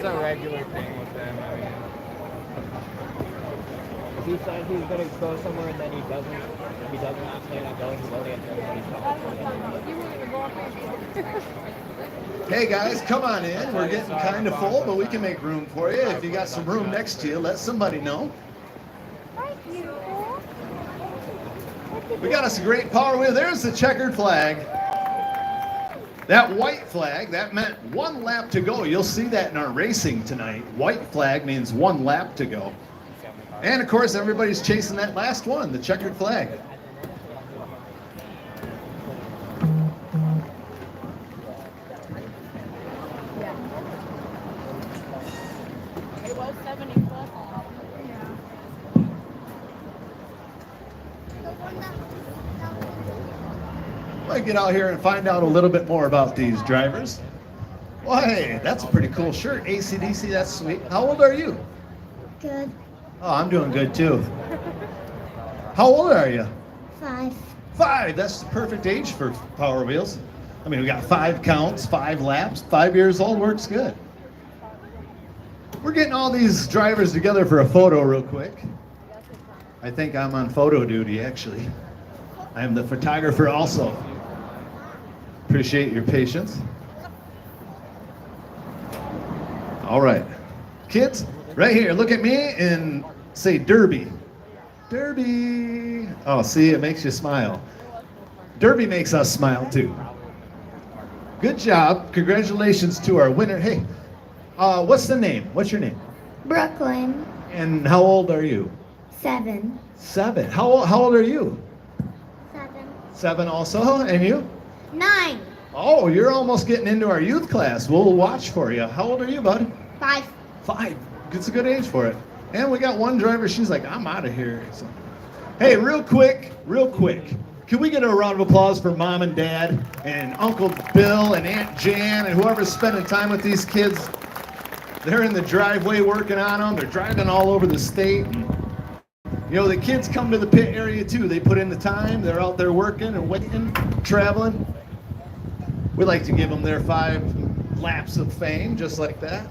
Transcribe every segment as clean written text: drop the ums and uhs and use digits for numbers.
It's a regular thing with them. I mean, if he says he's gonna go somewhere and then he doesn't, if he doesn't plan on going, he's already at everybody's house. Hey guys, come on in. We're getting kind of full, but we can make room for you. If you got some room next to you, let somebody know. We got us a great power wheel. There's the checkered flag. That white flag, that meant 1 lap to go. You'll see that in our racing tonight. White flag means 1 lap to go. And of course, everybody's chasing that last one, the checkered flag. Might get out here and find out a little bit more about these drivers. Well, hey, that's a pretty cool shirt. AC/DC, that's sweet. How old are you? Good. Oh, I'm doing good too. How old are you? 5. 5, that's the perfect age for Power Wheels. I mean, we got 5 counts, 5 laps, 5 years old, works good. We're getting all these drivers together for a photo real quick. I think I'm on photo duty, actually. I am the photographer also. Appreciate your patience. All right. Kids, right here, look at me and say Derby. Derby. Oh, see, it makes you smile. Derby makes us smile too. Good job. Congratulations to our winner. Hey, what's the name? What's your name? Brooklyn. And how old are you? 7. 7. How old are you? 7. 7 also. And you? 9. Oh, you're almost getting into our youth class. We'll watch for you. How old are you, bud? 5. 5. It's a good age for it. And we got one driver, she's like, I'm out of here. So, hey, real quick. Can we get a round of applause for Mom and Dad and Uncle Bill and Aunt Jan and whoever's spending time with these kids? They're in the driveway working on them. They're driving all over the state. And, you know, the kids come to the pit area too. They put in the time. They're out there working and waiting, traveling. We like to give them their 5 laps of fame, just like that.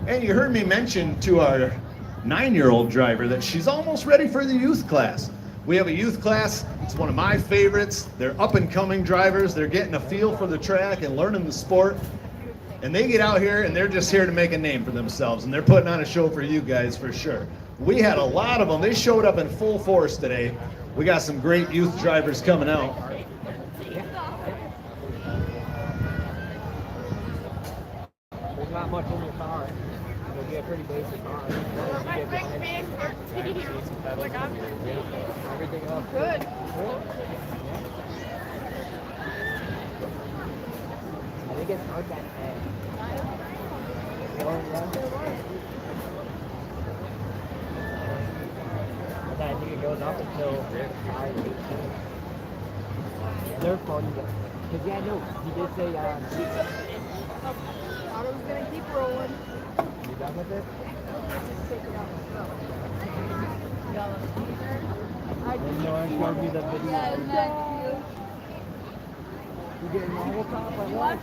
And you heard me mention to our 9-year-old driver that she's almost ready for the youth class. We have a youth class. It's one of my favorites. They're up-and-coming drivers. They're getting a feel for the track and learning the sport. And they get out here and they're just here to make a name for themselves. And they're putting on a show for you guys for sure. We had a lot of them. They showed up in full force today. We got some great youth drivers coming out. There's not much in your car. It'll be a pretty basic car. Everything else. Good. I think it's hard that day. And I think it goes up until 5, 8. They're fun. Because yeah, no, he did say Thought it was gonna keep rolling. you done with it? I And no one showed me the video. Yeah, You getting normal top or what?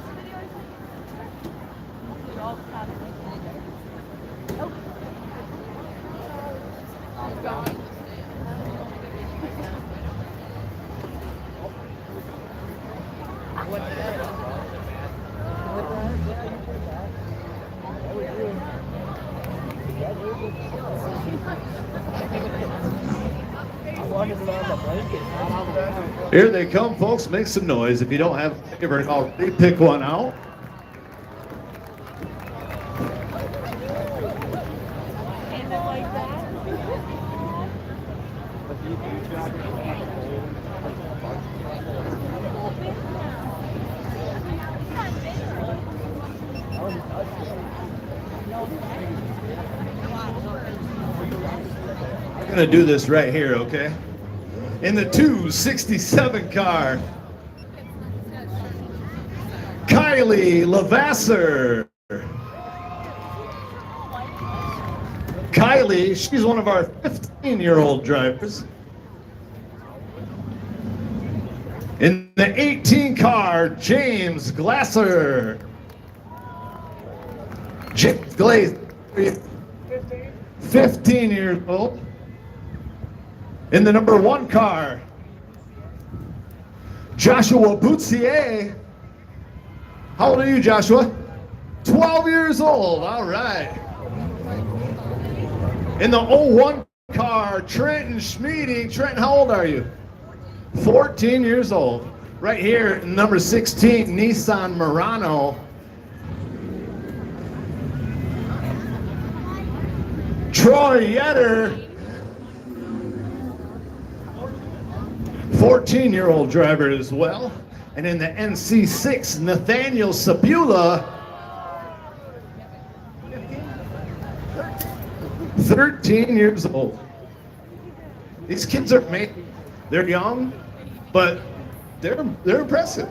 Here they come, folks. Make some noise. If you don't have a favorite already, pick one out. I'm going to do this right here, okay? In the 267 car, Kylie Lavasser. Kylie, she's one of our 15-year-old drivers. In the 18 car, James Glasser. Chip Glaze, 15 years old. In the number 1 car, Joshua Boutsier. How old are you, Joshua? 12 years old, all right. In the 01 car, Trenton Schmeeding. Trenton, how old are you? 14 years old. Right here, number 16, Nissan Murano. Troy Yetter, 14-year-old driver as well. And in the NC6, Nathaniel Sabula, 13 years old. These kids are they're young, but they're impressive.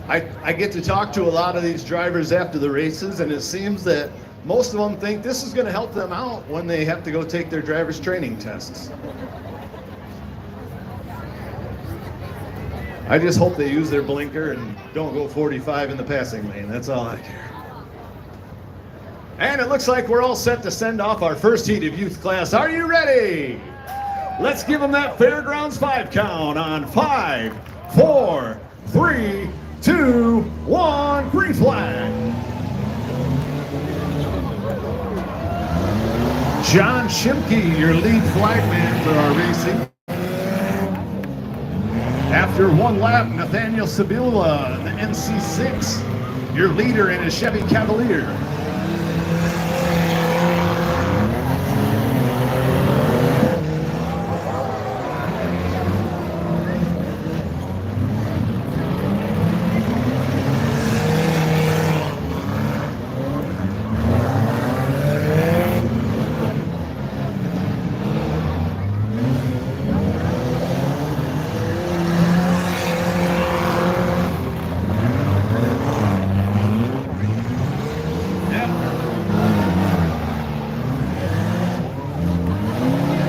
I get to talk to a lot of these drivers after the races, and it seems that most of them think this is going to help them out when they have to go take their driver's training tests. I just hope they use their blinker and don't go 45 in the passing lane. That's all I care. And it looks like we're all set to send off our first heat of youth class. Are you ready? Let's give them that Fairgrounds 5 count on 5, 4, 3, 2, 1, green flag. John Shimke, your lead flagman for our racing. After 1 lap, Nathaniel Sabula, the NC6, your leader in a Chevy Cavalier.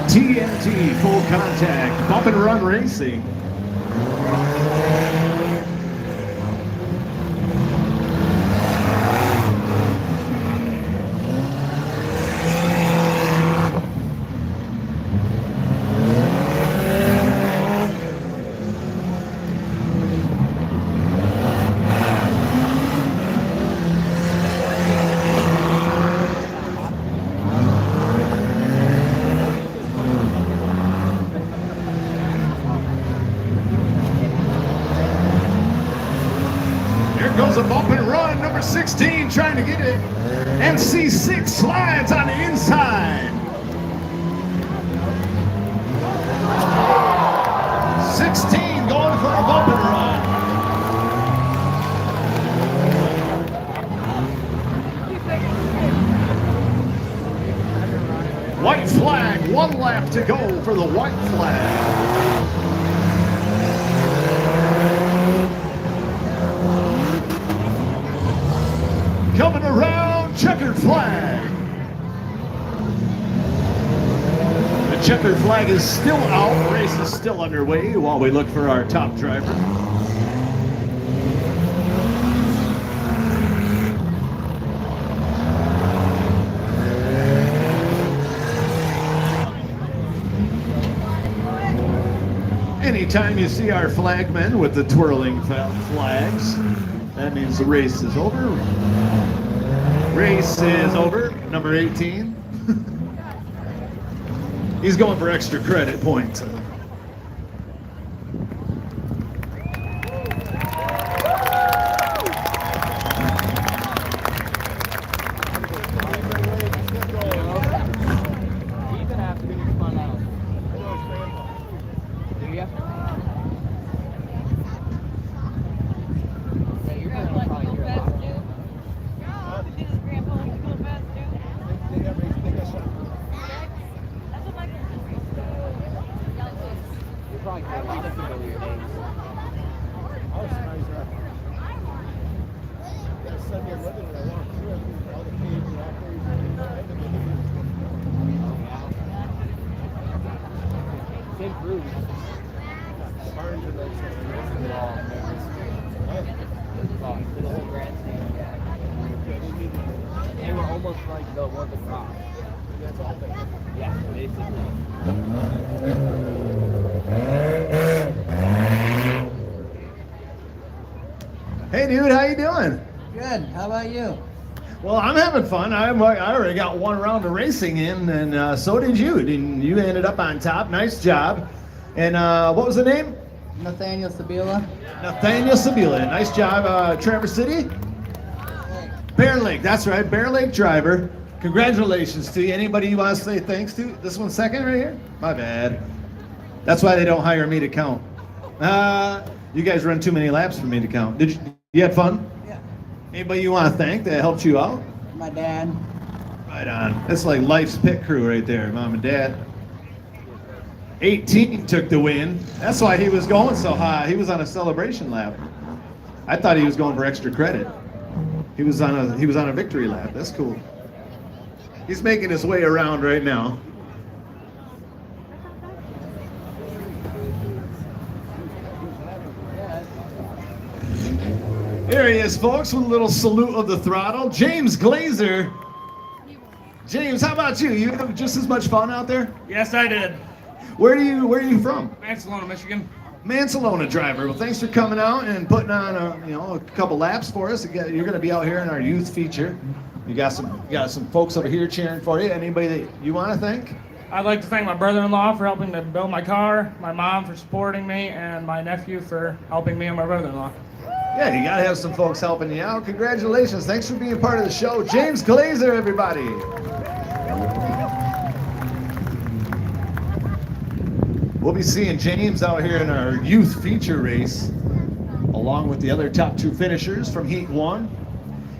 TNT Full Contact Bump and Run Racing. Goes a bump and run, number 16 trying to get it. NC6 slides on the inside. 16 going for a bump and run. White flag, 1 lap to go for the white flag. Coming around, checkered flag. The checkered flag is still out. Race is still underway while we look for our top driver. Anytime you see our flagmen with the twirling flags, that means the race is over. Race is over, number 18. He's going for extra credit points. almost like the one across. Yeah, basically. Hey, dude, how you doing? Good. How about you? Well, I'm having fun. I already got one round of racing in, and so did you. And you ended up on top. Nice job. And what was the name? Nathaniel Sabila. Nathaniel Sabila. Nice job. Traverse City? Bear Lake. That's right. Bear Lake driver. Congratulations to you. Anybody you want to say thanks to? This one's second right here? My bad. That's why they don't hire me to count. You guys run too many laps for me to count. Did you had fun? Yeah. Anybody you want to thank that helped you out? My dad. Right on. That's like life's pit crew right there, mom and dad. 18 took the win. That's why he was going so high. He was on a celebration lap. I thought he was going for extra credit. He was on a victory lap. That's cool. He's making his way around right now. Here he is, folks, with a little salute of the throttle. James Glazer. James, how about you? You have just as much fun out there? Yes, I did. Where are you from? Mansalona, Michigan. Mansalona driver. Well, thanks for coming out and putting on a couple laps for us. You're going to be out here in our youth feature. You got some folks over here cheering for you. Anybody that you want to thank? I'd like to thank my brother-in-law for helping to build my car, my mom for supporting me, and my nephew for helping me and my brother-in-law. Yeah, you got to have some folks helping you out. Congratulations. Thanks for being part of the show. James Glazer, everybody. We'll be seeing James out here in our youth feature race, along with the other top two finishers from Heat 1.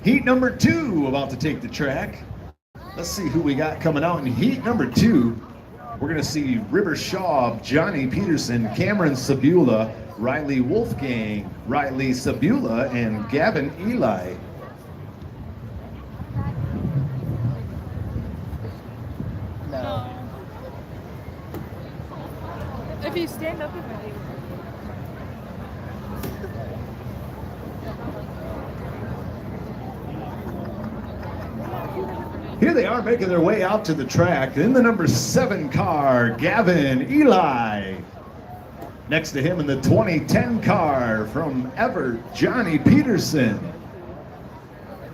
Heat number 2 about to take the track. Let's see who we got coming out in Heat number 2. We're going to see River Shaw, Johnny Peterson, Cameron Sabula, Riley Wolfgang, Riley Sabula, and Gavin Eli. No. If you stand up, it's Here they are making their way out to the track in the number 7 car, Gavin Eli. Next to him in the 2010 car from Everett, Johnny Peterson.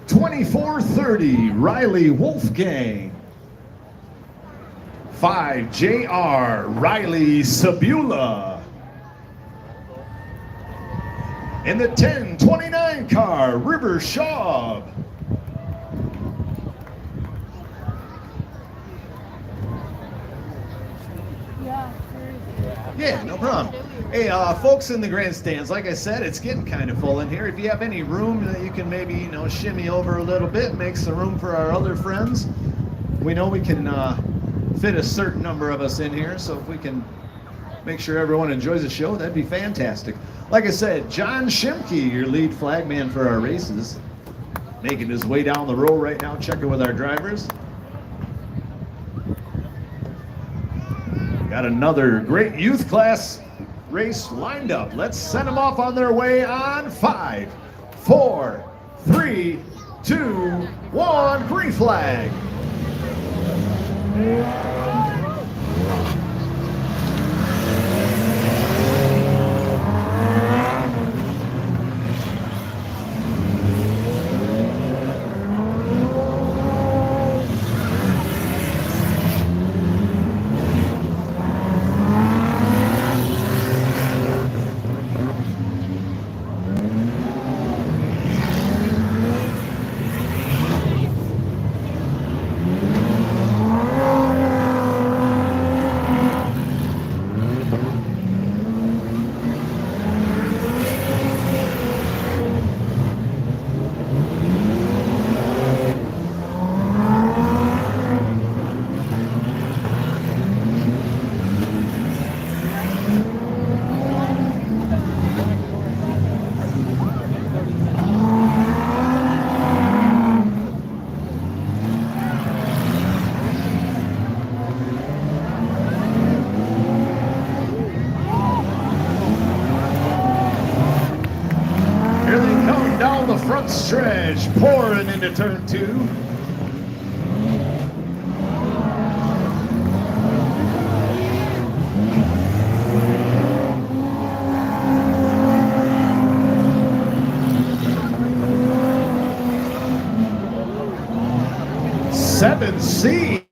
2430, Riley Wolfgang. 5 JR, Riley Sabula. In the 1029 car, River Shaw. Yeah, no problem. Hey, folks in the grandstands, like I said, it's getting kind of full in here. If you have any room that you can maybe, shimmy over a little bit, make some room for our other friends. We know we can fit a certain number of us in here, so if we can make sure everyone enjoys the show, that'd be fantastic. Like I said, John Shimke, your lead flagman for our races, making his way down the row right now, checking with our drivers. Got another great youth class race lined up. Let's send them off on their way on 5, 4, 3, 2, 1, green flag. Stretch, pouring into turn 2. 7C.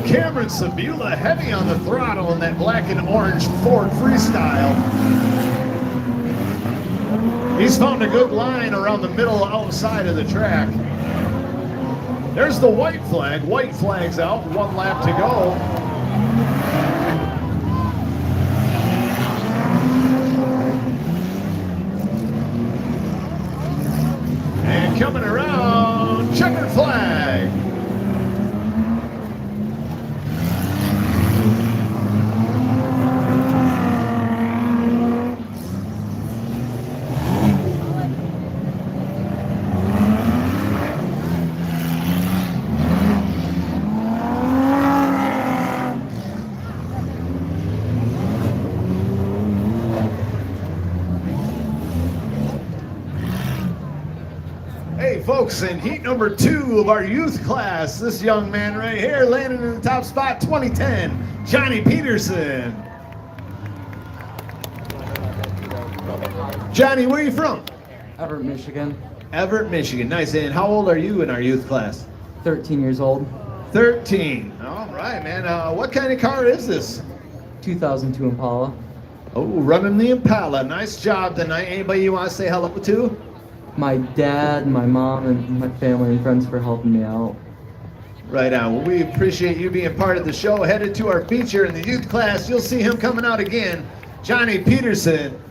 Cameron Sabula heavy on the throttle in that black and orange Ford Freestyle. He's found a good line around the middle outside of the track. There's the white flag. White flag's out. 1 lap to go. And coming around, checkered flag. Hey folks, in heat number 2 of our youth class, this young man right here landing in the top spot, 2010, Johnny Peterson. Johnny, where are you from? Everett, Michigan. Everett, Michigan. Nice. And how old are you in our youth class? 13 years old. 13. All right, man. What kind of car is this? 2002 Impala. Oh, running the Impala. Nice job tonight. Anybody you want to say hello to? My dad, my mom, and my family and friends for helping me out. Right on. Well, we appreciate you being part of the show. Headed to our feature in the youth class. You'll see him coming out again. Johnny Peterson.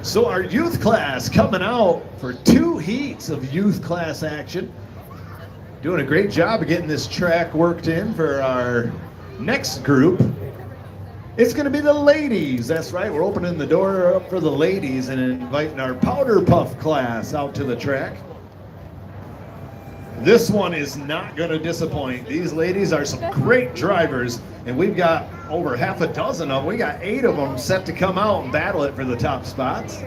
So our youth class coming out for 2 heats of youth class action. Doing a great job of getting this track worked in for our next group. It's going to be the ladies. That's right. We're opening the door up for the ladies and inviting our powder puff class out to the track. This one is not going to disappoint. These ladies are some great drivers, and we've got over half a dozen of them. We got 8 of them set to come out and battle it for the top spots.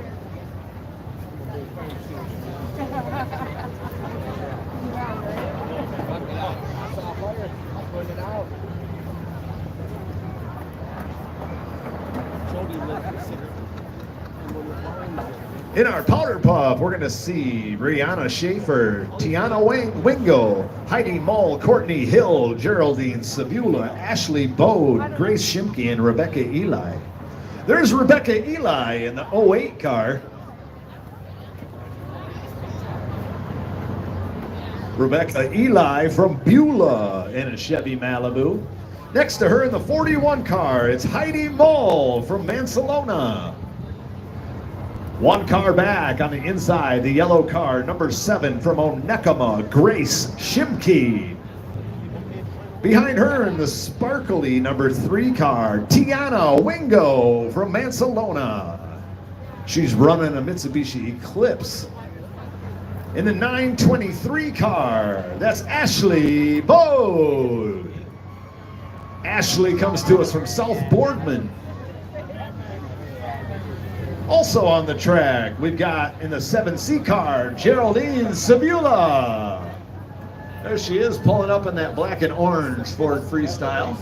In our powder puff, we're going to see Brianna Schaefer, Tiana Wingo, Heidi Mull, Courtney Hill, Geraldine Sabula, Ashley Bode, Grace Shimke, and Rebecca Eli. There's Rebecca Eli in the 08 car. Rebecca Eli from Beulah in a Chevy Malibu. Next to her in the 41 car, it's Heidi Mull from Mansalona. 1 car back on the inside, the yellow car, number 7 from Onekama, Grace Shimke. Behind her in the sparkly number 3 car, Tiana Wingo from Mansalona. She's running a Mitsubishi Eclipse. In the 923 car, that's Ashley Bode. Ashley comes to us from South Boardman. Also on the track, we've got in the 7C car, Geraldine Sabula. There she is, pulling up in that black and orange Ford Freestyle.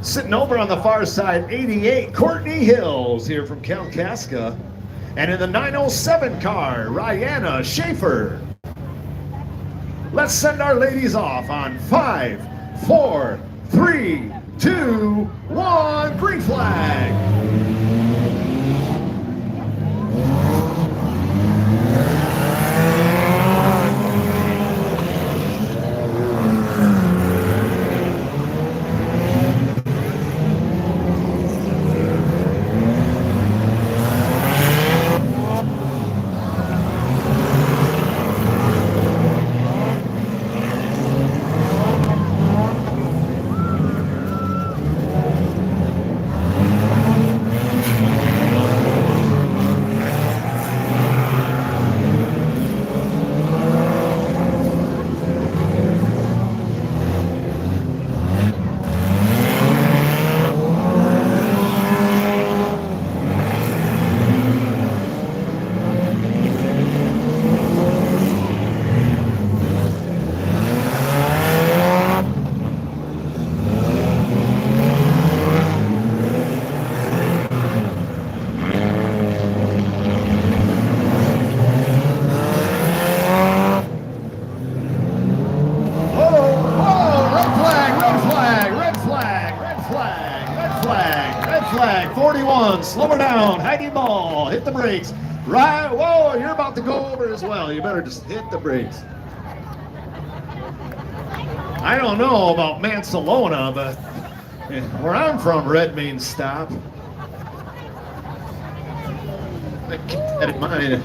Sitting over on the far side, 88, Courtney Hills here from Kalkaska. And in the 907 car, Rihanna Schaefer. Let's send our ladies off on 5, 4, 3, 2, 1, green flag. 41, slow her down. Heidi Ball, hit the brakes. Right, whoa, you're about to go over as well. You better just hit the brakes. I don't know about Mansalona, but where I'm from, red means stop. I keep that in mind.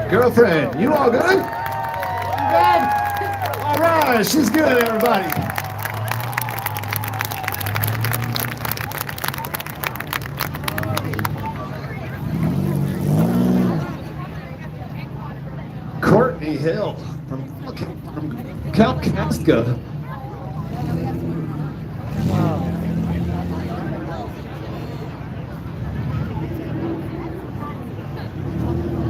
Girlfriend, you all good? I'm good. All right, she's good, everybody. Courtney Hill from Kalkaska.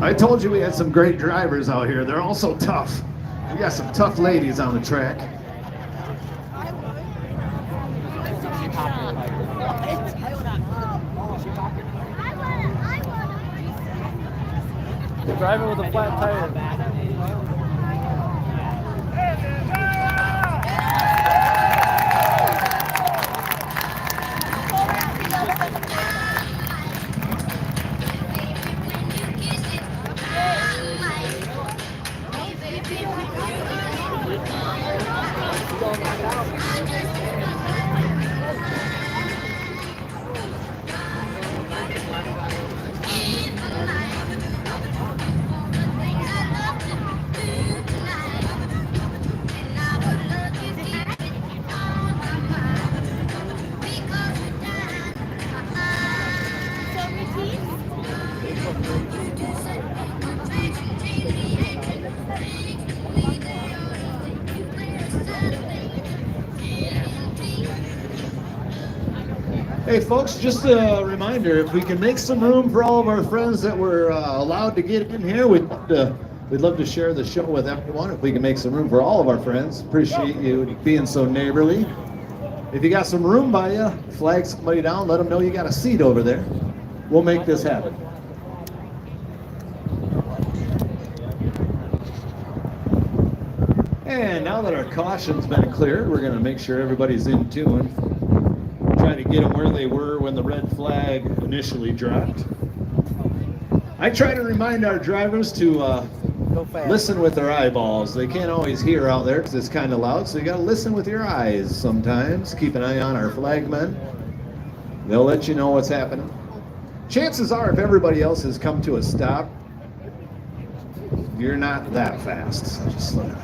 I told you we had some great drivers out here. They're all so tough. We got some tough ladies on the track. You're driving with a flat tire. Hey folks, just a reminder, if we can make some room for all of our friends that were allowed to get in here, we'd love to share the show with everyone. If we can make some room for all of our friends, appreciate you being so neighborly. If you got some room by you, flag somebody down, let them know you got a seat over there. We'll make this happen. And now that our caution's been cleared, we're going to make sure everybody's in tune. Try to get them where they were when the red flag initially dropped. I try to remind our drivers to listen with their eyeballs. They can't always hear out there because it's kind of loud, so you got to listen with your eyes sometimes. Keep an eye on our flagmen. They'll let you know what's happening. Chances are, if everybody else has come to a stop, you're not that fast. So just slow down.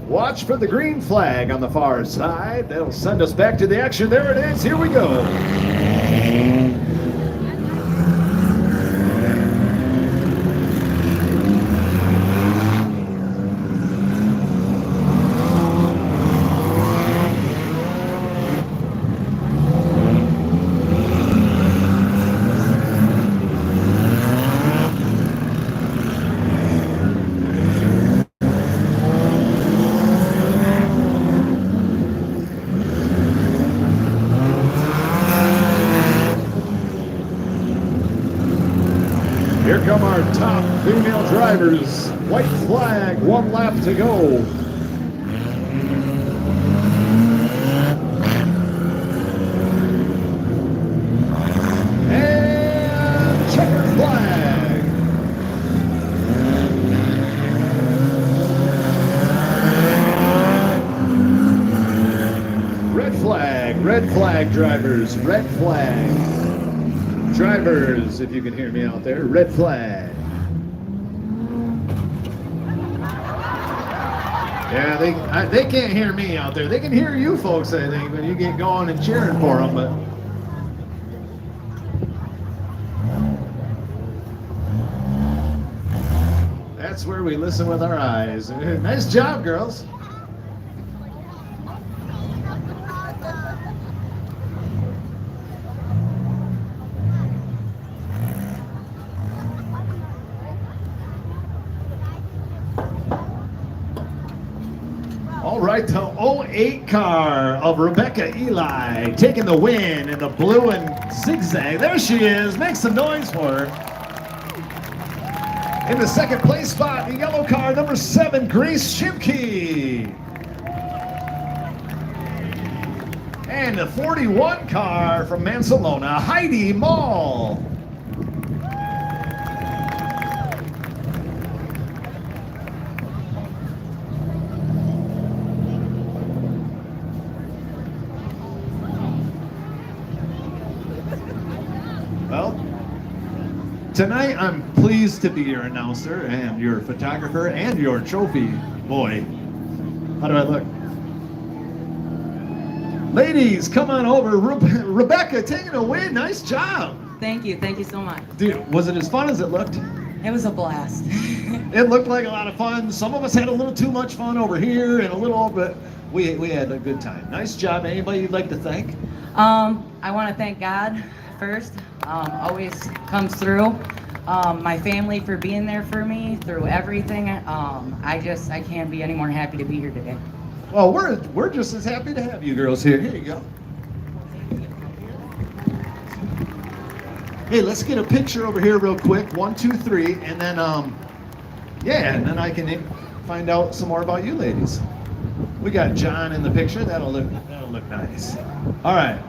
Watch for the green flag on the far side. That'll send us back to the action. There it is. Here we go. Here come our top female drivers. White flag, 1 lap to go. And checkered flag. Red flag drivers, red flag. Drivers, if you can hear me out there, red flag. Yeah, they can't hear me out there. They can hear you folks, I think, when you get going and cheering for them. But that's where we listen with our eyes. Nice job, girls. All right, the '08 car of Rebecca Eli taking the win in the blue and zigzag. There she is. Make some noise for her. In the second place spot, the yellow car, number 7, Grace Shimke. And the 41 car from Mansalona, Heidi Mall. Well, tonight I'm pleased to be your announcer and your photographer and your trophy boy. How do I look? Ladies, come on over. Rebecca, taking a win. Nice job. Thank you so much. Dude, was it as fun as it looked? It was a blast. It looked like a lot of fun. Some of us had a little too much fun over here and a little, but we had a good time. Nice job. Anybody you'd like to thank? I want to thank God first. Always comes through. My family for being there for me through everything. I can't be any more happy to be here today. Well, we're just as happy to have you girls here. Here you go. Hey, let's get a picture over here real quick. 1, 2, 3, and then yeah, and then I can find out some more about you ladies. We got John in the picture. That'll look nice. All right.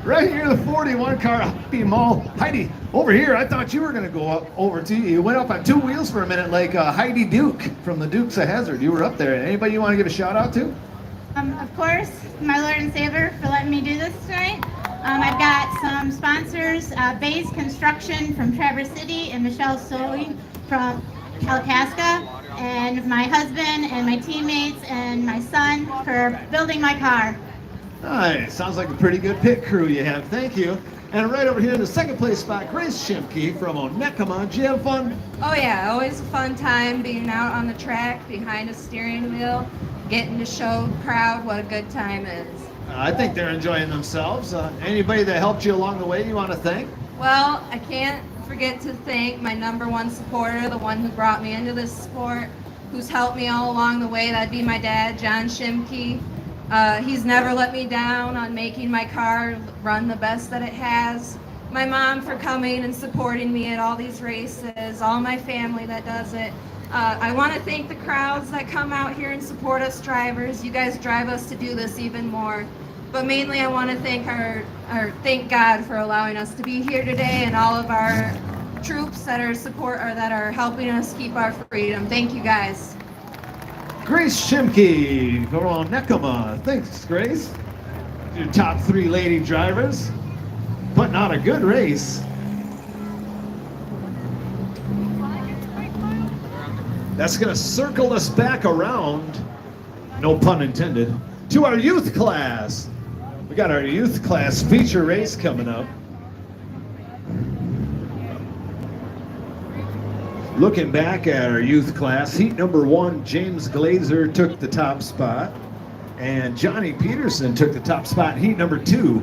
Right here, the 41 car, Heidi Mall. Heidi, over here, I thought you were going to go up over to you. You went up on 2 wheels for a minute like Heidi Duke from the Dukes of Hazzard. You were up there. Anybody you want to give a shout out to? Of course, my Lord and Savior for letting me do this tonight. I've got some sponsors, Bays Construction from Traverse City and Michelle Sewing from Kalkaska, and my husband and my teammates and my son for building my car. Nice. Sounds like a pretty good pit crew you have. Thank you. And right over here in the second place spot, Grace Shimke from Onekama. Did you have fun? Oh yeah, always a fun time being out on the track behind a steering wheel, getting to show the crowd what a good time is. I think they're enjoying themselves. Anybody that helped you along the way you want to thank? Well, I can't forget to thank my #1 supporter, the one who brought me into this sport, who's helped me all along the way. That'd be my dad, John Shimke. He's never let me down on making my car run the best that it has. My mom for coming and supporting me at all these races, all my family that does it. I want to thank the crowds that come out here and support us drivers. You guys drive us to do this even more. But mainly I want to thank God for allowing us to be here today and all of our troops that are helping us keep our freedom. Thank you guys. Grace Shimke from Onekama. Thanks, Grace. Your top 3 lady drivers. Putting on a good race. That's going to circle us back around, no pun intended, to our youth class. We got our youth class feature race coming up. Looking back at our youth class, heat number 1, James Glazer took the top spot, and Johnny Peterson took the top spot in heat number 2.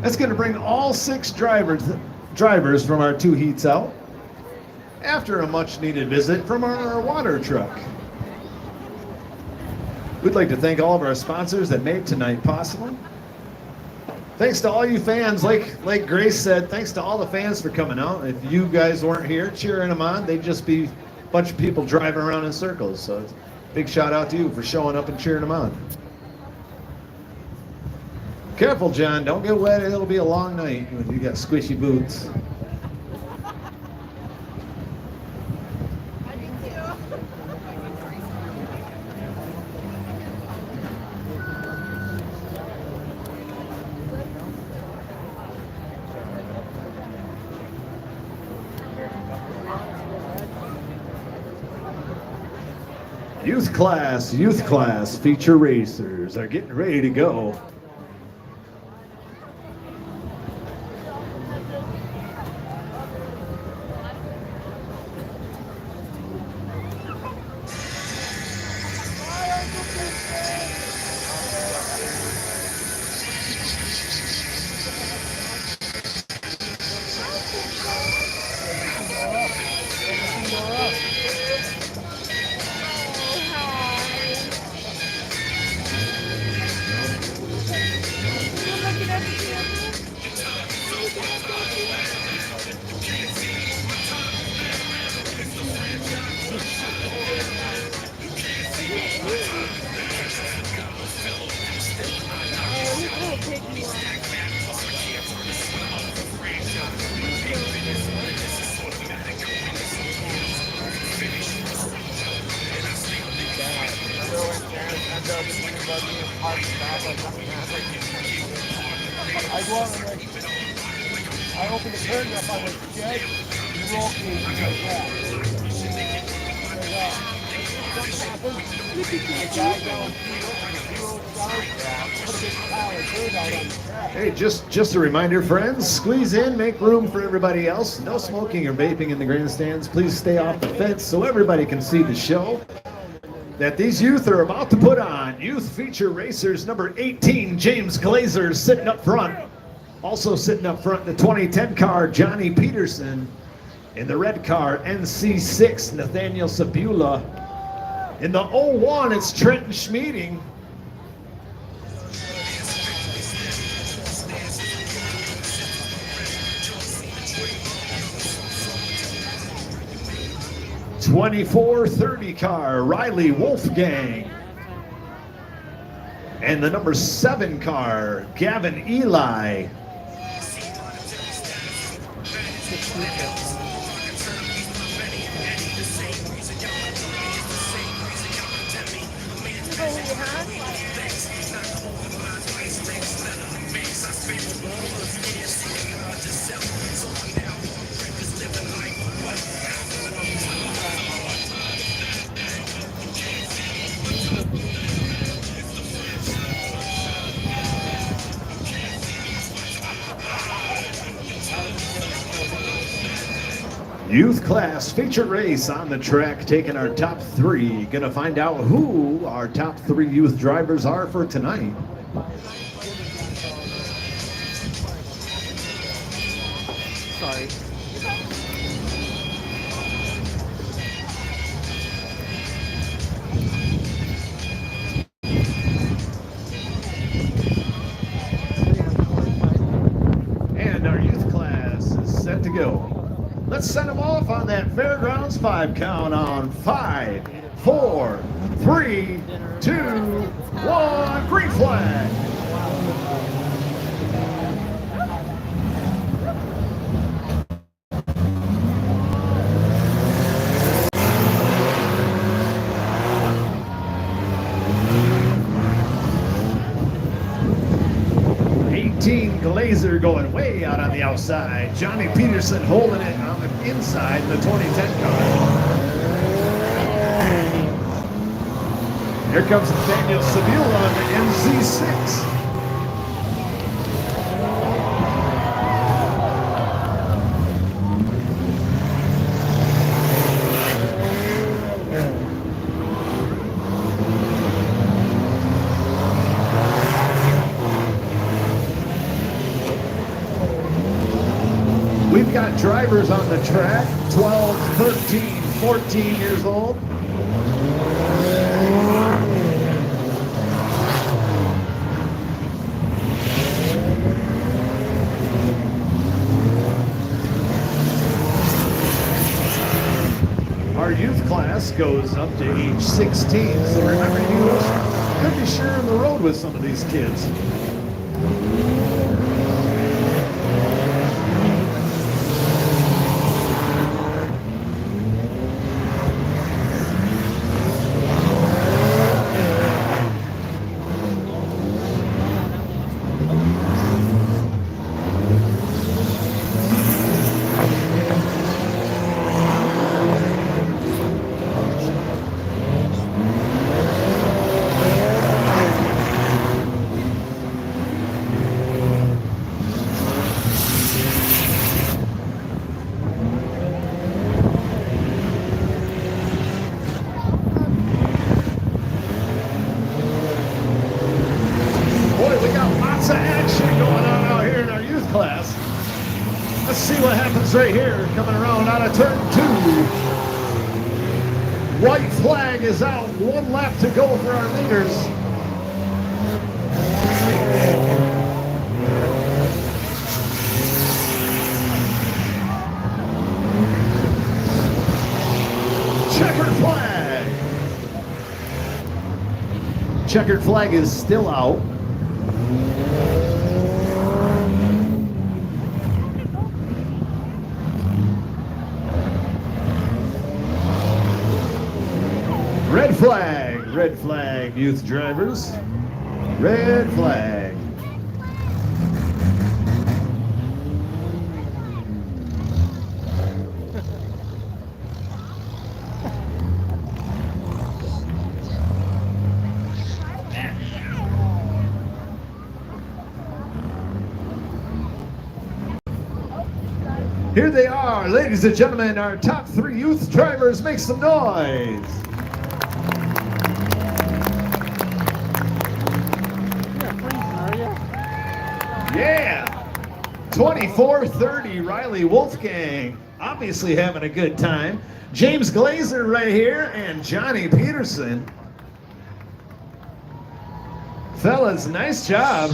That's going to bring all 6 drivers from our 2 heats out after a much-needed visit from our water truck. We'd like to thank all of our sponsors that made tonight possible. Thanks to all you fans, like Grace said, thanks to all the fans for coming out. If you guys weren't here cheering them on, they'd just be a bunch of people driving around in circles. So it's a big shout out to you for showing up and cheering them on. Careful, John, don't get wet. It'll be a long night when you got squishy boots. Youth class feature racers are getting ready to go. I go out and like, I open the curtain up on the shed, you roll cage like that. Something happens, the guy down, he rolls down, put a big pile of dirt out on the track. Hey, just a reminder, friends, squeeze in, make room for everybody else. No smoking or vaping in the grandstands. Please stay off the fence so everybody can see the show that these youth are about to put on. Youth feature racers number 18, James Glazer, sitting up front. Also sitting up front, the 2010 car, Johnny Peterson. In the red car, NC6, Nathaniel Sabula. In the 01, it's Trenton Schmeeding. '24-30 car, Riley Wolfgang. And the number 7 car, Gavin Eli. Youth class feature race on the track, taking our top 3. Gonna find out who our top 3 youth drivers are for tonight. Sorry. And our youth class is set to go. Let's send them off on that Fairgrounds 5 count on 5, 4, 3, 2, 1, green flag. Glazer going way out on the outside. Johnny Peterson holding it on the inside in the 2010 car. Here comes Nathaniel Sabula on the NC6. We've got drivers on the track, 12, 13, 14 years old. Our youth class goes up to age 16, so remember, you could be sharing the road with some of these kids. Right here, coming around out of turn 2. White flag is out. 1 lap to go for our leaders. Checkered flag. Checkered flag is still out. Red flag, Red flag, youth drivers. Red flag. Here they are, ladies and gentlemen, our top 3 youth drivers. Make some noise. Yeah, 2430 Riley Wolfgang, obviously having a good time. James Glazer right here and Johnny Peterson. Fellas, nice job.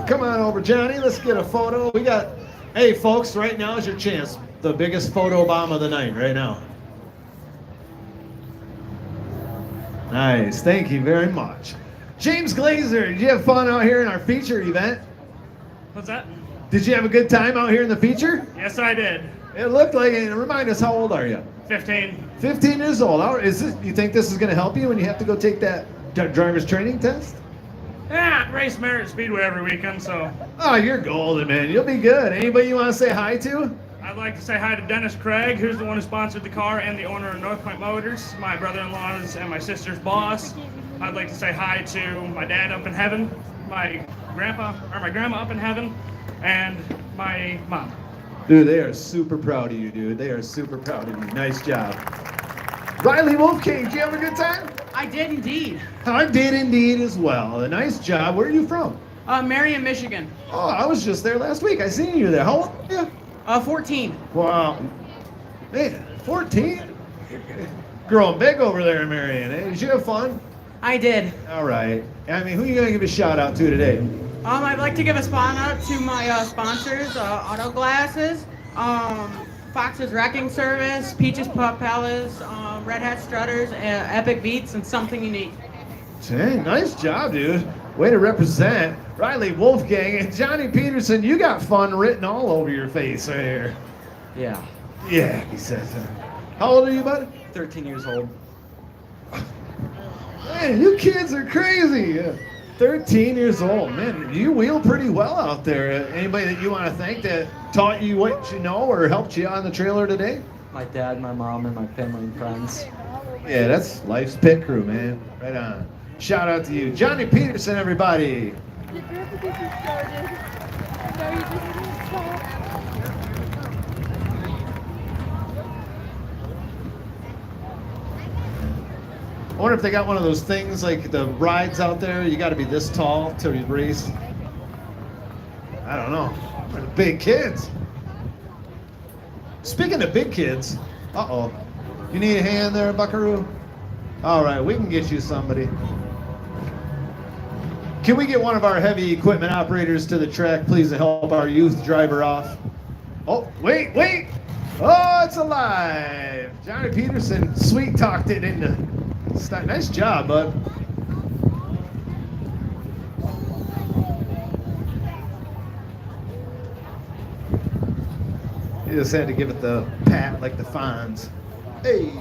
Come on over, Johnny. Let's get a photo. We got, hey, folks, right now is your chance. The biggest photo bomb of the night right now. Nice. Thank you very much. James Glazer, did you have fun out here in our feature event? What's that? Did you have a good time out here in the feature? Yes, I did. It looked like it. Remind us, how old are you? 15. 15 years old. You think this is going to help you when you have to go take that driver's training test? Yeah, race Merit Speedway every weekend, so. Oh, you're golden, man. You'll be good. Anybody you want to say hi to? I'd like to say hi to Dennis Craig, who's the one who sponsored the car and the owner of North Point Motors, my brother-in-law's and my sister's boss. I'd like to say hi to my dad up in heaven, my grandma up in heaven, and my mom. Dude, they are super proud of you, dude. They are super proud of you. Nice job. Riley Wolfgang, did you have a good time? I did indeed. I did indeed as well. A nice job. Where are you from? Marion, Michigan. Oh, I was just there last week. I seen you there. How old are you? 14. Wow. Man, 14? Growing big over there in Marion. Eh? Did you have fun? I did. All right. I mean, who are you going to give a shout out to today? I'd like to give a shout out to my sponsors, Auto Glasses, Fox's Wrecking Service, Peaches Pup Palace, Red Hat Strutters, Epic Beats, and Something Unique. Hey, nice job, dude. Way to represent. Riley Wolfgang and Johnny Peterson, you got fun written all over your face right here. Yeah, Yeah, he says. How old are you, bud? 13 years old. Man, you kids are crazy. 13 years old. Man, you wheel pretty well out there. Anybody that you want to thank that taught you what you know or helped you on the trailer today? My dad, my mom, and my family and friends. Yeah, that's life's pit crew, man. Right on. Shout out to you. Johnny Peterson, everybody. I wonder if they got one of those things like the rides out there. You got to be this tall to race. I don't know. For the big kids. Speaking of big kids, uh-oh. You need a hand there, Buckaroo? All right, we can get you somebody. Can we get one of our heavy equipment operators to the track, please, to help our youth driver off? Oh, wait. Oh, it's alive. Johnny Peterson sweet-talked it into... Nice job, bud. You just had to give it the pat like the Fonz. Hey.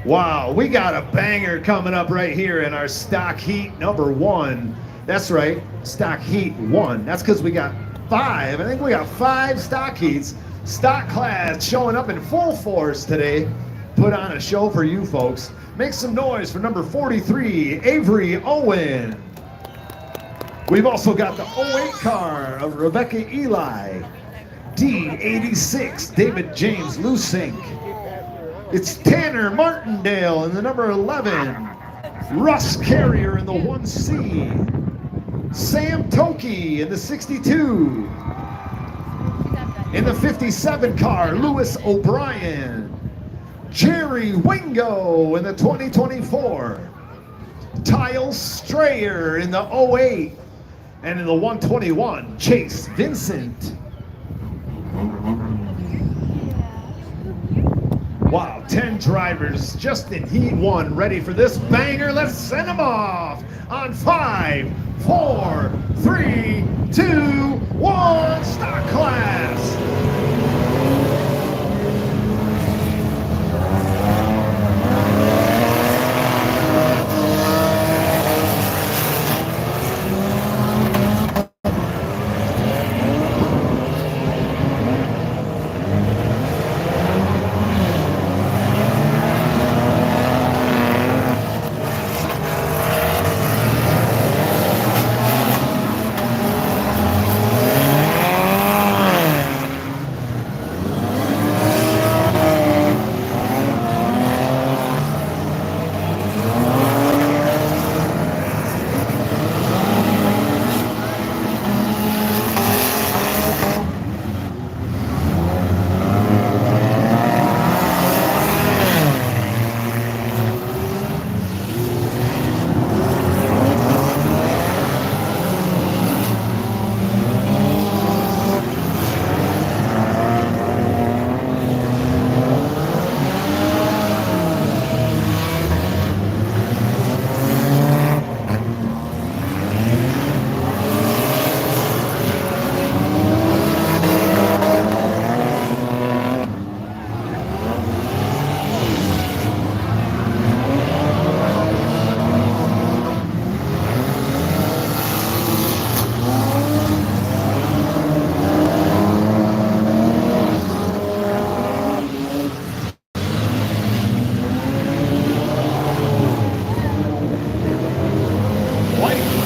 Wow, we got a banger coming up right here in our stock heat number 1. That's right, stock heat 1. That's because we got 5. I think we got 5 stock heats. Stock class showing up in full force today. Put on a show for you folks. Make some noise for number 43, Avery Owen. We've also got the 08 car of Rebecca Eli. D86, David James Lusink. It's Tanner Martindale in the number 11. Russ Carrier in the 1C. Sam Toki in the 62. In the 57 car, Lewis O'Brien. Jerry Wingo in the 2024. Tyle Strayer in the 08. And in the 121, Chase Vincent. Wow, 10 drivers just in Heat 1 ready for this banger. Let's send them off on 5, 4, 3, 2, 1, start class.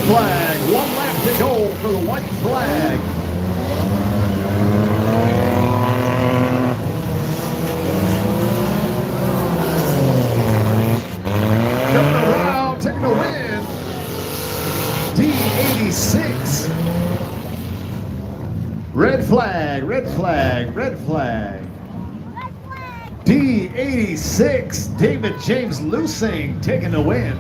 Flag, 1 lap to go for the white flag. Coming around, taking a win, D86. Red flag, red flag, red flag. D86, David James Lusing taking the win.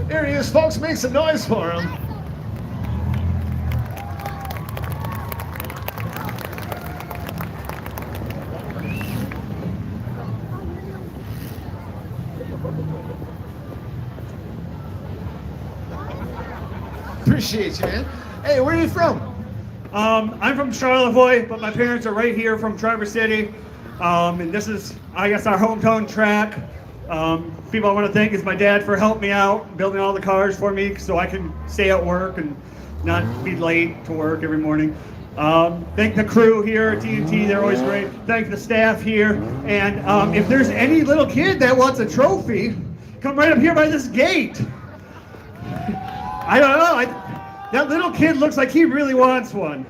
Here he is, folks. Make some noise for him. Appreciate you, man. Hey, where are you from? I'm from Charlevoix, but my parents are right here from Traverse City. And this is, I guess, our hometown track. People I want to thank is my dad for helping me out, building all the cars for me so I can stay at work and not be late to work every morning. Thank the crew here at TNT, they're always great. Thank the staff here. And if there's any little kid that wants a trophy, come right up here by this gate. I don't know, that little kid looks like he really wants one.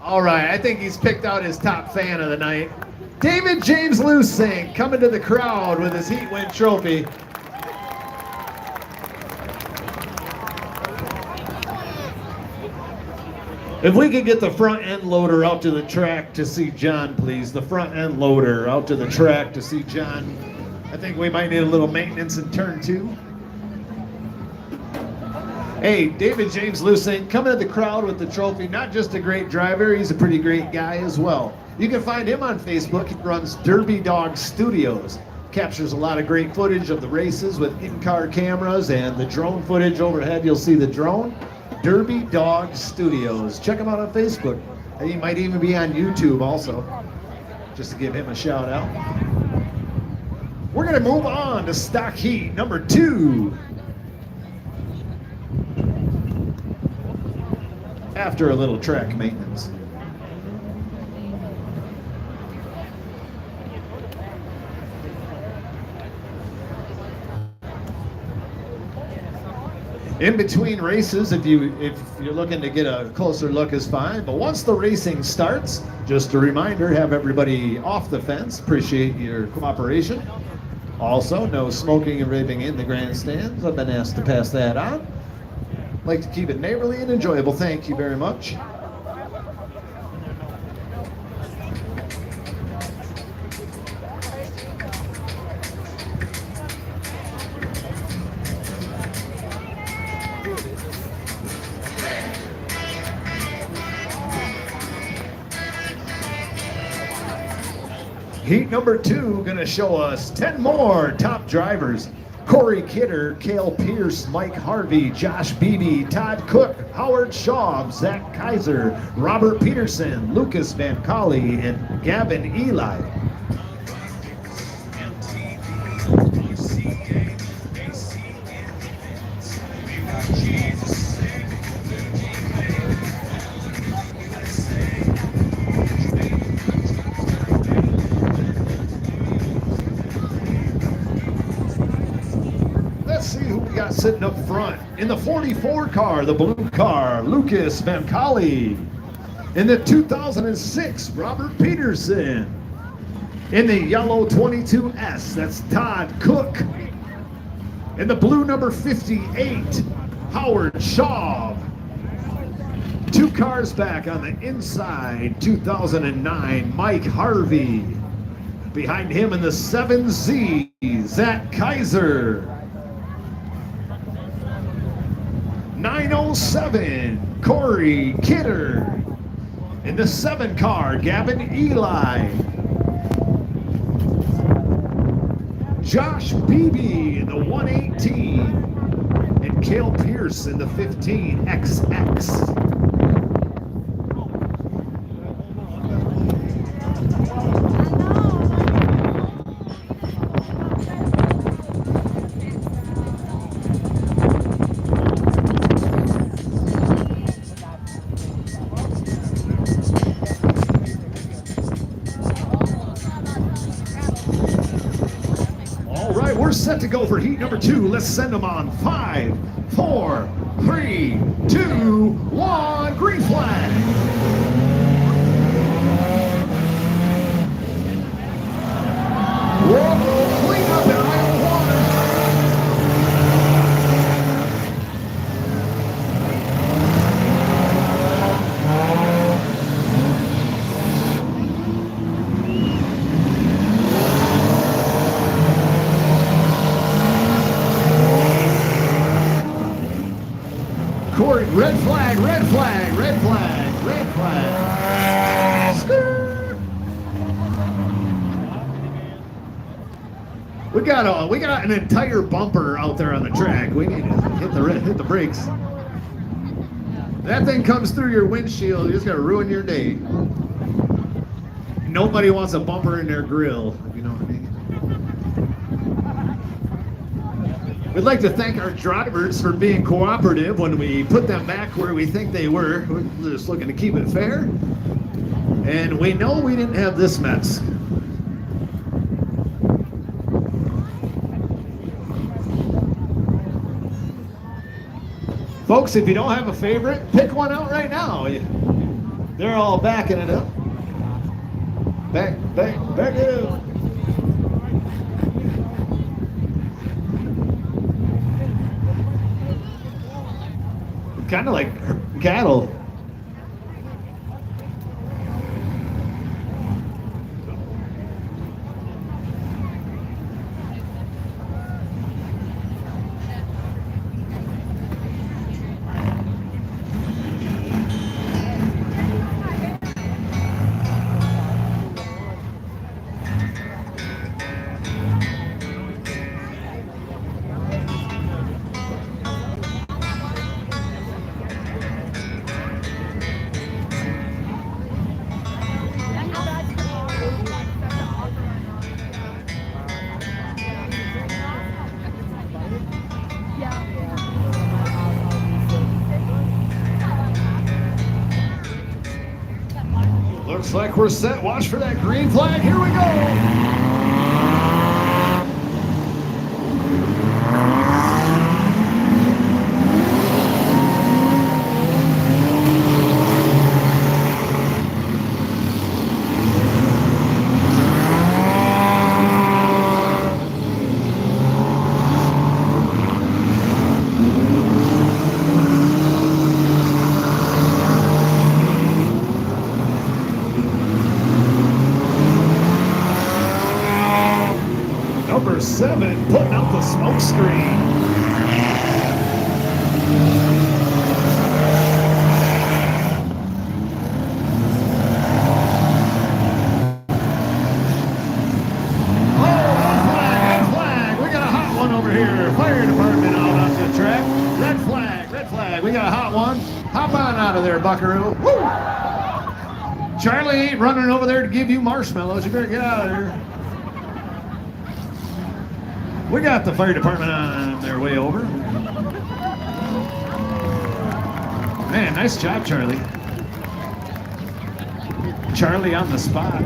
All right, I think he's picked out his top fan of the night. David James Lusing coming to the crowd with his Heat Win trophy. If we could get the front end loader out to the track to see John, please. The front end loader out to the track to see John. I think we might need a little maintenance in turn 2. Hey, David James Lusing coming to the crowd with the trophy. Not just a great driver, he's a pretty great guy as well. You can find him on Facebook. He runs Derby Dog Studios. Captures a lot of great footage of the races with in-car cameras and the drone footage overhead. You'll see the drone. Derby Dog Studios. Check him out on Facebook. He might even be on YouTube also, just to give him a shout out. We're gonna move on to stock heat number 2. After a little track maintenance. In between races, if you're looking to get a closer look is fine, but once the racing starts, just a reminder, have everybody off the fence. Appreciate your cooperation. Also, no smoking and vaping in the grandstands. I've been asked to pass that on. Like to keep it neighborly and enjoyable. Thank you very much. Heat number 2 gonna show us 10 more top drivers. Corey Kidder, Cale Pierce, Mike Harvey, Josh Beebe, Todd Cook, Howard Schaub, Zach Kaiser, Robert Peterson, Lucas Van Colley, and Gavin Eli. Let's see who we got sitting up front. In the 44 car, the blue car, Lucas Van Colley. In the 2006, Robert Peterson. In the yellow 22S, that's Todd Cook. In the blue number 58, Howard Schaub. 2 cars back on the inside, 2009, Mike Harvey. Behind him in the 7Z, Zach Kaiser. 907, Corey Kidder. In the 7 car, Gavin Eli. Josh Beebe in the 118. And Cale Pierce in the 15XX. We're set to go for heat number 2. Let's send them on 5, 4, 3, 2, 1. Green flag. Whoa, clean up in aisle 1. Corey, red flag, red flag, red flag, red flag. Skirt. We got an entire bumper out there on the track. We need to hit the brakes. That thing comes through your windshield, you're just gonna ruin your day. Nobody wants a bumper in their grill, you know what I mean? We'd like to thank our drivers for being cooperative when we put them back where we think they were. We're just looking to keep it fair. And we know we didn't have this mess. Folks, if you don't have a favorite, pick one out right now. They're all backing it up. Back it up. Kind of like cattle. Looks like we're set. Watch for that green flag. Here we go. Number 7 putting out the smoke screen. out of there, buckaroo. Woo! Charlie ain't running over there to give you marshmallows. You better get out of there. We got the fire department on their way over. Man, nice job, Charlie. Charlie on the spot.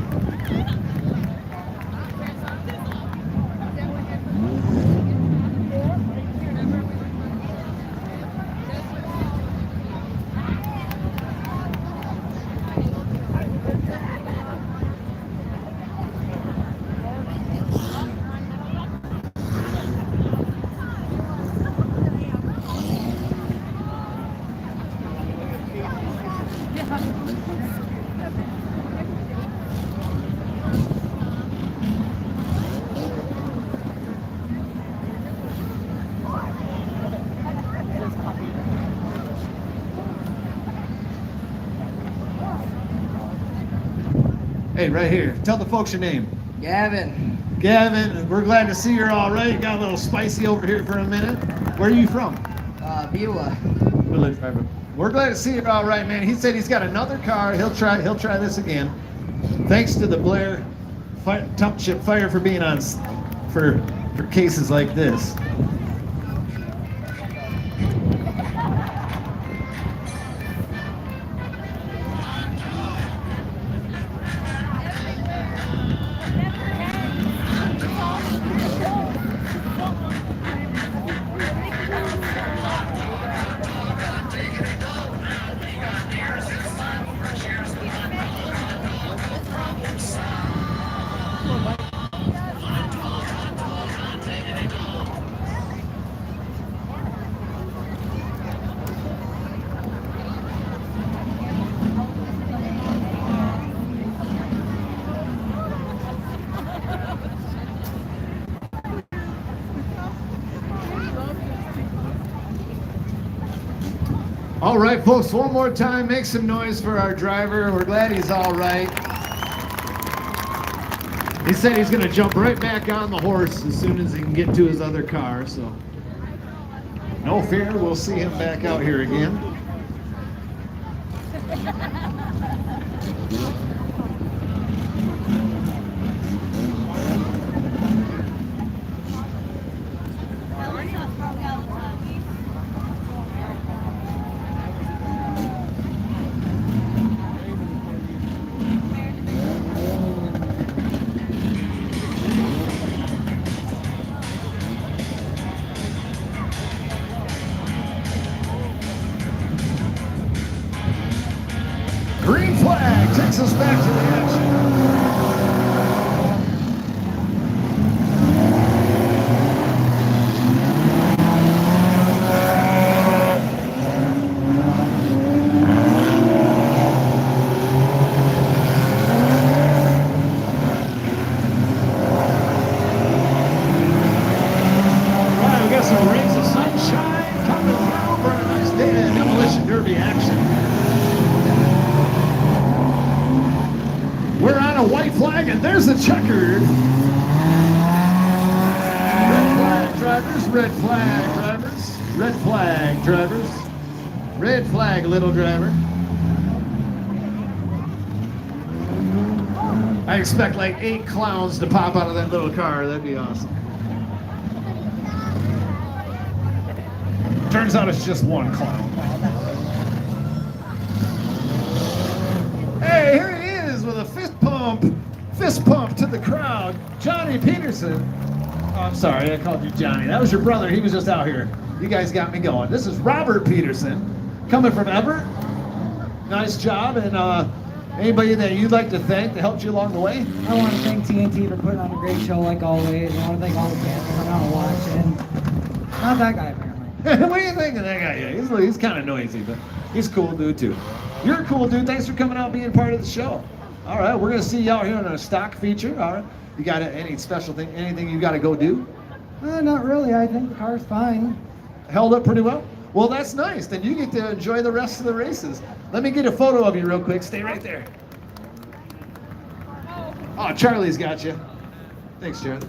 Hey, right here. Tell the folks your name. Gavin. Gavin, we're glad to see you're all right. Got a little spicy over here for a minute. Where are you from? Beulah. We're glad to see you're all right, man. He said he's got another car. He'll try this again. Thanks to the Blair Township Fire for being on for cases like this. All right, folks, one more time, make some noise for our driver. We're glad he's all right. He said he's gonna jump right back on the horse as soon as he can get to his other car, so no fear, we'll see him back out here again. Green flag takes us back to the action. All right, we got some rays of sunshine coming through for a nice day of demolition derby action. We're on a white flag, and there's a checkered. Red flag drivers, red flag drivers, red flag drivers, red flag little driver. I expect like 8 clowns to pop out of that little car. That'd be awesome. Turns out it's just one clown. Hey, here he is with a fist pump to the crowd. Johnny Peterson. Oh, I'm sorry, I called you Johnny. That was your brother. He was just out here. You guys got me going. This is Robert Peterson, coming from Everett. Nice job, and anybody that you'd like to thank that helped you along the way? I want to thank TNT for putting on a great show like always. I want to thank all the fans for coming out and watching. Not that guy, apparently. What do you think of that guy? Yeah, he's kind of noisy, but he's a cool dude too. You're a cool dude. Thanks for coming out and being part of the show. All right, we're gonna see you out here on a stock feature. All right, you got any special thing? Anything you got to go do? Not really. I think the car's fine. Held up pretty well. Well, that's nice. Then you get to enjoy the rest of the races. Let me get a photo of you real quick. Stay right there. Oh, Charlie's got you. Thanks, Charlie.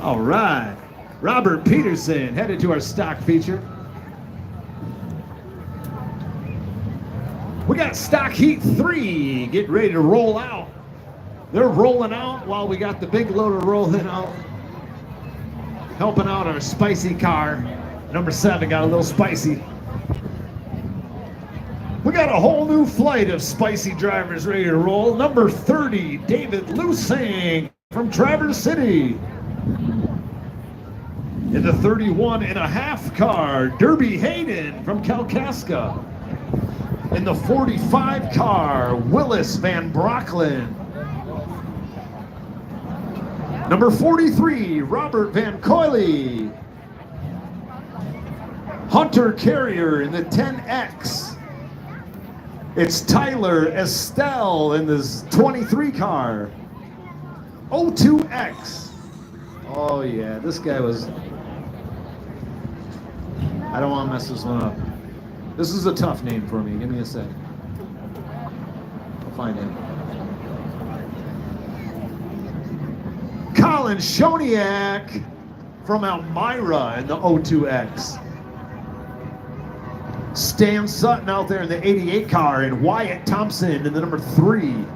All right. Robert Peterson headed to our stock feature. We got stock heat 3 getting ready to roll out. They're rolling out while we got the big loader rolling out, helping out our spicy car. Number 7 got a little spicy. We got a whole new flight of spicy drivers ready to roll. Number 30, David Lusang from Traverse City. In the 31.5 car, Derby Hayden from Kalkaska. In the 45 car, Willis Van Brocklin. Number 43, Robert Van Coyley. Hunter Carrier in the 10X. It's Tyler Estelle in this 23 car. 02X. Oh yeah, this guy was... I don't want to mess this one up. This is a tough name for me. Give me a sec. I'll find him. Colin Shoniak from Elmira in the 02X. Stan Sutton out there in the 88 car, and Wyatt Thompson in the number 3.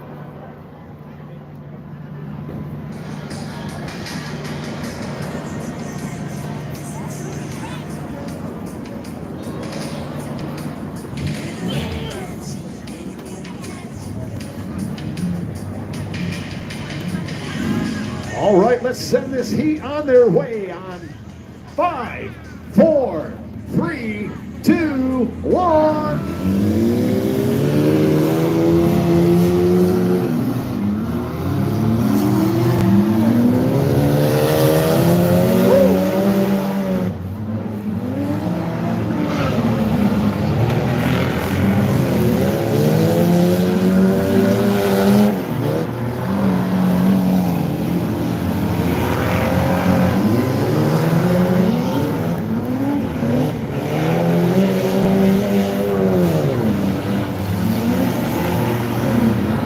All right, let's send this heat on their way on 5, 4, 3, 2, 1.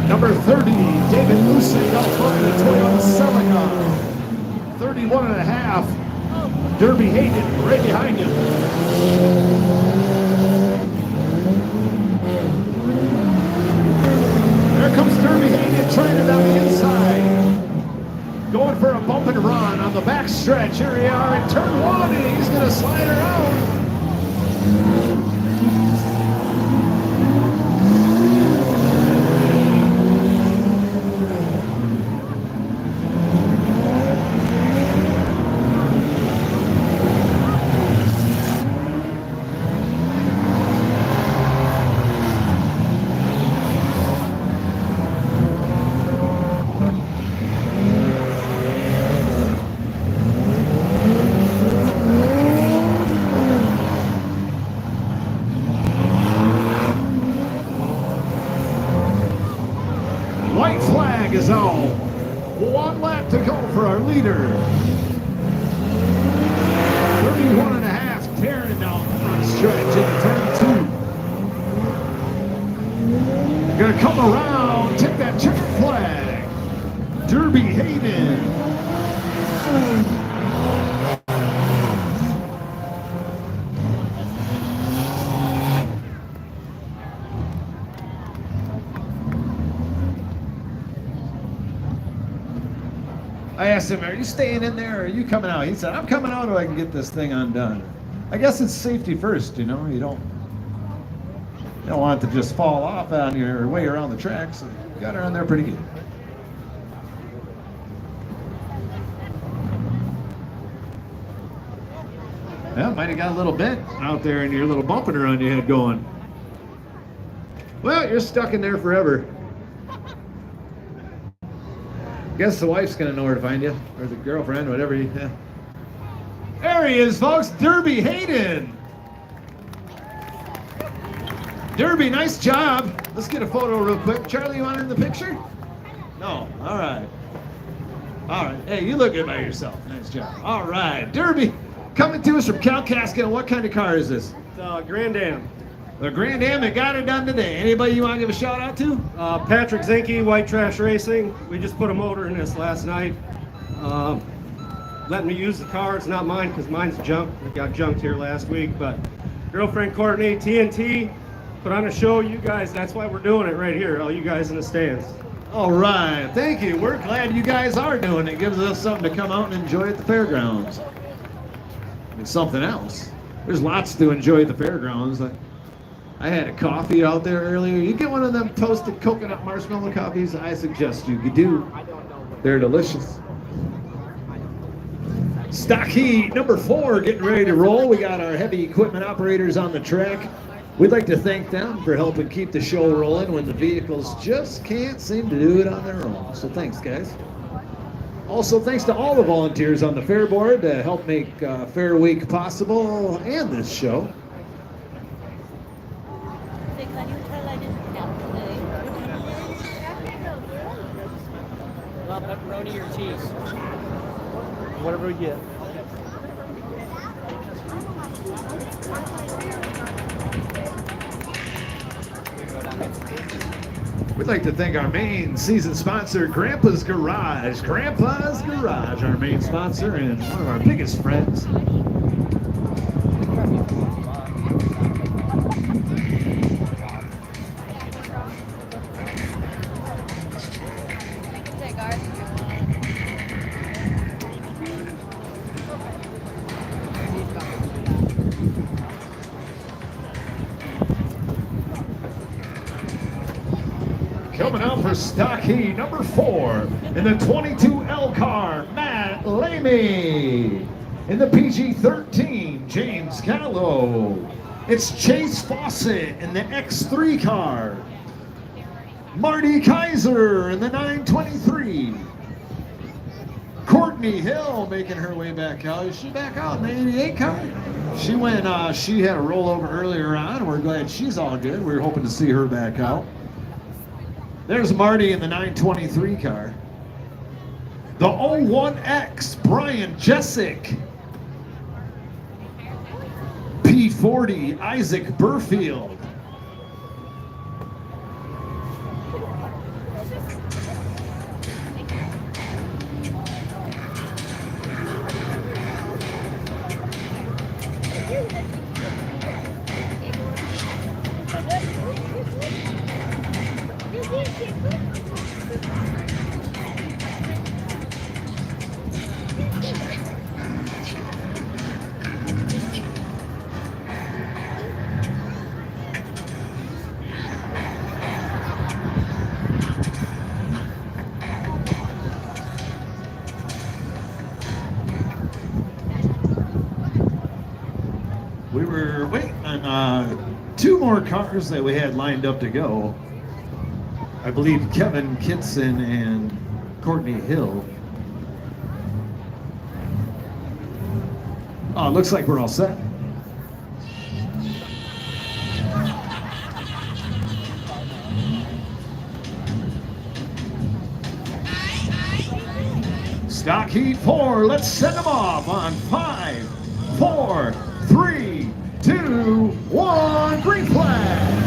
Number 30, David Lusing out front in the Toyota Celica. 31.5, Derby Hayden right behind him. There comes Derby Hayden trying it down the inside. Going for a bump and run on the back stretch. Here we are in turn 1, and he's going to slide around. White flag is on. 1 lap to go for our leader. 31.5, tearing down the front stretch into turn 2. Gonna come around, take that checker flag. Derby Hayden. I asked him, are you staying in there or are you coming out? He said, I'm coming out so I can get this thing undone. I guess it's safety first, you know. You don't want it to just fall off on your way around the track, so you got her on there pretty good. Yeah, might have got a little bent out there and your little bumping around your head going. Well, you're stuck in there forever. Guess the wife's gonna know where to find you, or the girlfriend, whatever. Yeah. There he is, folks. Derby Hayden. Derby, nice job. Let's get a photo real quick. Charlie, you want in the picture? No. All right. All right. Hey, you look good by yourself. Nice job. All right. Derby, coming to us from Kalkaska. What kind of car is this? Grand Am. The Grand Am that got it done today. Anybody you want to give a shout out to? Patrick Zinke, White Trash Racing. We just put a motor in this last night. The letting me use the car. It's not mine because mine's junk. We got junked here last week, but girlfriend Courtney, TNT, put on a show. You guys, that's why we're doing it right here, all you guys in the stands. All right, thank you. We're glad you guys are doing it. It gives us something to come out and enjoy at the fairgrounds. And something else. There's lots to enjoy at the fairgrounds. I had a coffee out there earlier. You get one of them toasted coconut marshmallow coffees, I suggest you do. They're delicious. Stock heat number 4 getting ready to roll. We got our heavy equipment operators on the track. We'd like to thank them for helping keep the show rolling when the vehicles just can't seem to do it on their own. So thanks, guys. Also, thanks to all the volunteers on the fair board to help make Fair Week possible and this show. Pepperoni or cheese? Whatever we get. We'd like to thank our main season sponsor, Grandpa's Garage. Grandpa's Garage, our main sponsor and one of our biggest friends. Coming out for stock heat number 4 in the 22L car, Matt Lamy. In the PG-13, James Gallo. It's Chase Fawcett in the X3 car. Marty Kaiser in the 923. Courtney Hill making her way back out. Is she back out in the 88 car? She went, she had a rollover earlier on. We're glad she's all good. We were hoping to see her back out. There's Marty in the 923 car. The 01X, Brian Jessic. P40, Isaac Burfield. We were waiting on 2 more cars that we had lined up to go. I believe Kevin Kitson and Courtney Hill. Oh, it looks like we're all set. Stock heat 4, let's send them off on 5, 4, 3, 2, 1, green flag.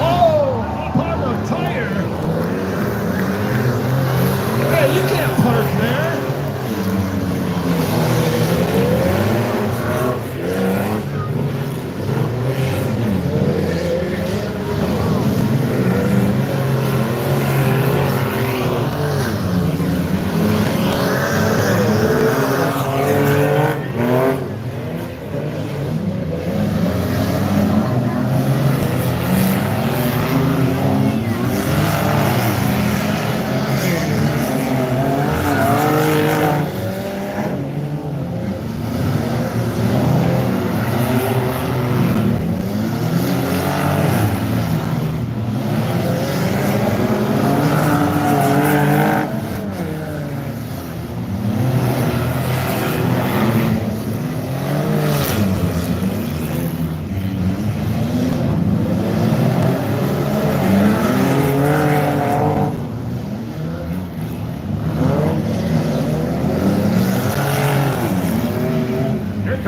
Oh, up on the tire. Hey, you can't park there.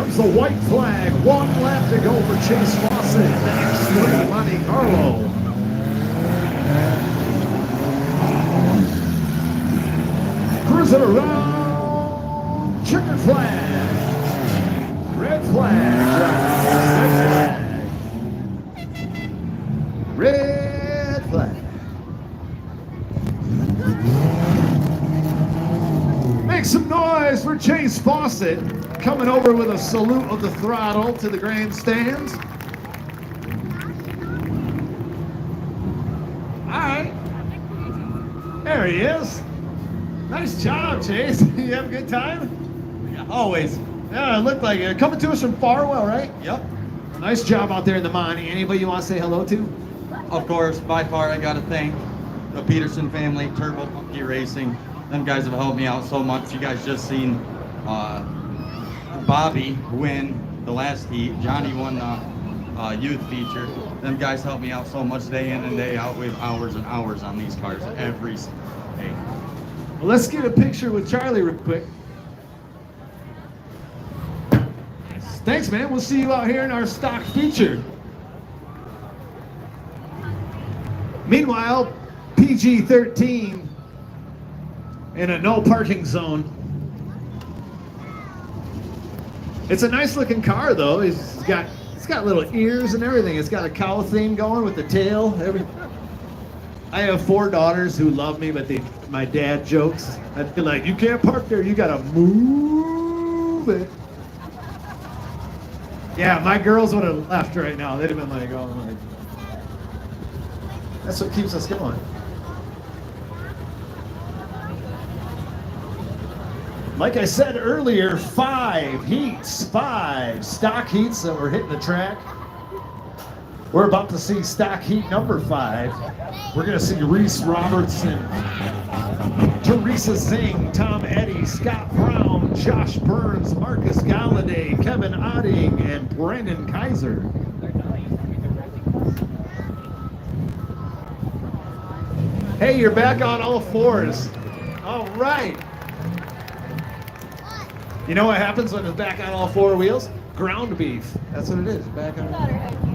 comes the white flag. 1 lap to go for Chase Fawcett in the X3 Monte Carlo. Cruising around. Checkered flag. Red flag. Red flag. Make some noise for Chase Fawcett coming over with a salute of the throttle to the grandstands. All right. There he is. Nice job, Chase. You have a good time? Yeah, always. Yeah, it looked like it. Coming to us from Farwell, right? Yep. Nice job out there in the Monte. Anybody you want to say hello to? Of course, by far, I got to thank the Peterson family, Turbo Monkey Racing. Them guys have helped me out so much. You guys just seen Bobby win the last heat. Johnny won the youth feature. Them guys helped me out so much day in and day out. We have hours and hours on these cars every day. Well, let's get a picture with Charlie real quick. Thanks, man. We'll see you out here in our stock feature. Meanwhile, PG-13 in a no parking zone. It's a nice looking car though. It's got little ears and everything. It's got a cow theme going with the tail. I have 4 daughters who love me, but my dad jokes. I'd be like, you can't park there, you gotta move it. Yeah, my girls would have left right now. They'd have been like, oh my. That's what keeps us going. Like I said earlier, 5 heats, 5 stock heats that were hitting the track. We're about to see stock heat number 5. We're going to see Reese Robertson, Teresa Zing, Tom Eddy, Scott Brown, Josh Burns, Marcus Galladay, Kevin Odding, and Brandon Kaiser. Hey, you're back on all 4s. All right. You know what happens when it's back on all 4 wheels? Ground beef. That's what it is. Back on.